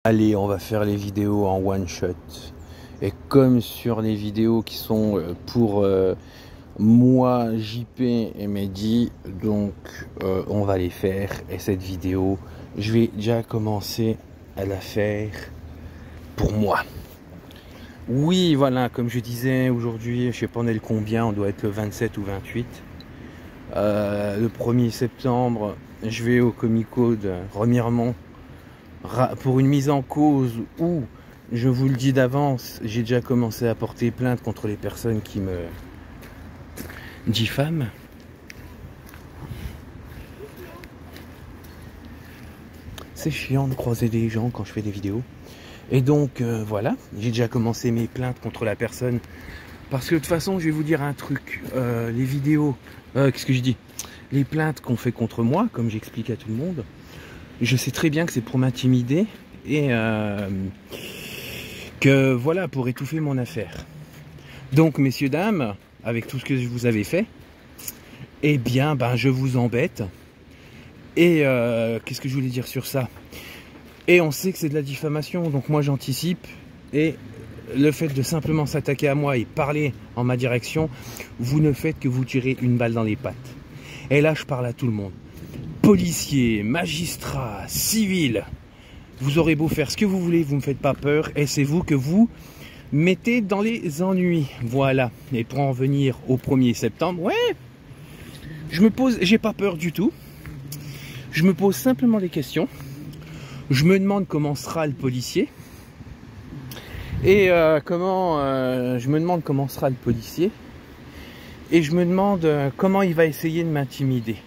Allez, on va faire les vidéos en one shot. Et comme sur les vidéos qui sont pour moi, JP et Mehdi, donc on va les faire. Et cette vidéo, je vais déjà commencer à la faire pour moi. Oui, voilà, comme je disais, aujourd'hui, je sais pas on est le combien, on doit être le 27 ou 28. Le 1er septembre, je vais au Comic-Code Remiremont pour une mise en cause où, je vous le dis d'avance, j'ai déjà commencé à porter plainte contre les personnes qui me diffament. C'est chiant de croiser des gens quand je fais des vidéos. Et donc voilà, j'ai déjà commencé mes plaintes contre la personne. Parce que de toute façon, je vais vous dire un truc. Les vidéos, qu'est-ce que je dis? Les plaintes qu'on fait contre moi, comme j'explique à tout le monde, je sais très bien que c'est pour m'intimider et que voilà, pour étouffer mon affaire. Donc, messieurs, dames, avec tout ce que je vous avais fait, eh bien, je vous embête. Et qu'est-ce que je voulais dire sur ça? Et on sait que c'est de la diffamation, donc moi j'anticipe. Et le fait de simplement s'attaquer à moi et parler en ma direction, vous ne faites que vous tirer une balle dans les pattes. Et là, je parle à tout le monde. Policiers, magistrats, civils, vous aurez beau faire ce que vous voulez, vous ne me faites pas peur. Et c'est vous que vous mettez dans les ennuis. Voilà. Et pour en venir au 1er septembre, ouais, j'ai pas peur du tout. Je me pose simplement des questions. Je me demande comment sera le policier. Et je me demande comment sera le policier. Et je me demande comment il va essayer de m'intimider.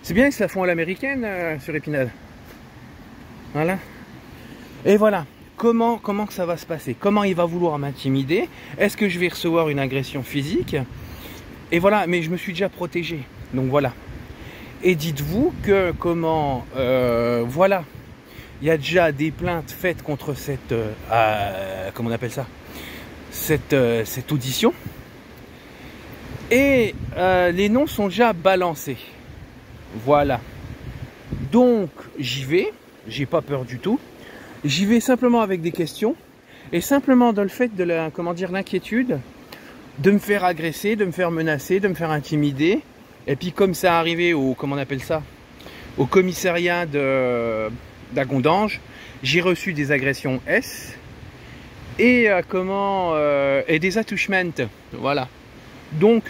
C'est bien, ils se la font à l'américaine sur Épinal. Voilà. Et voilà. Comment que ça va se passer? Comment il va vouloir m'intimider? Est-ce que je vais recevoir une agression physique? Et voilà, mais je me suis déjà protégé. Donc voilà. Et dites-vous que voilà. Il y a déjà des plaintes faites contre cette comment on appelle ça? Cette audition. Et les noms sont déjà balancés. Voilà. Donc j'y vais, j'ai pas peur du tout. J'y vais simplement avec des questions et simplement dans le fait de l'inquiétude de me faire agresser, de me faire menacer, de me faire intimider. Et puis comme ça arrivé au au commissariat d'Agondange, j'ai reçu des agressions S et et des attouchements. Voilà. Donc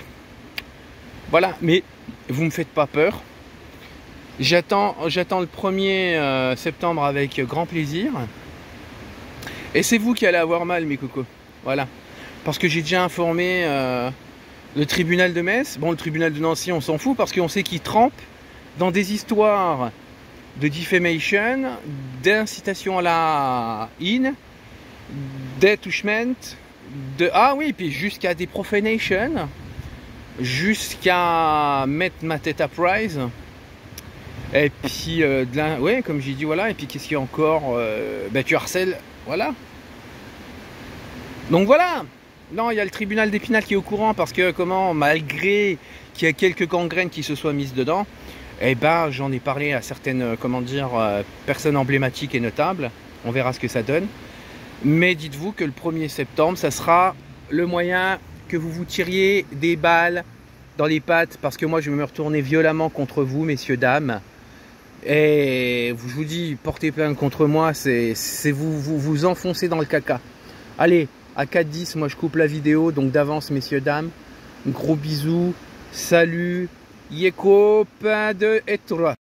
voilà, mais vous me faites pas peur. J'attends le 1er septembre avec grand plaisir. Et c'est vous qui allez avoir mal, mes cocos. Voilà. Parce que j'ai déjà informé le tribunal de Metz. Bon, le tribunal de Nancy, on s'en fout parce qu'on sait qu'ils trempent dans des histoires de defamation, d'incitation à la haine, d'attouchement, ah oui, puis jusqu'à des profanation, jusqu'à mettre ma tête à prize. Et puis, ouais, comme j'ai dit, voilà. Et puis, qu'est-ce qu'il y a encore? Tu harcèles, voilà. Donc, voilà. Non, il y a le tribunal d'Épinal qui est au courant parce que, malgré qu'il y a quelques gangrènes qui se soient mises dedans, j'en ai parlé à certaines, personnes emblématiques et notables. On verra ce que ça donne. Mais dites-vous que le 1er septembre, ça sera le moyen que vous vous tiriez des balles dans les pattes parce que moi, je vais me retourner violemment contre vous, messieurs, dames. Et je vous dis, porter plainte contre moi, c'est vous enfoncer dans le caca. Allez, à 4-10, moi je coupe la vidéo, donc d'avance, messieurs, dames. Gros bisous, salut, Yeko, pas de et 3.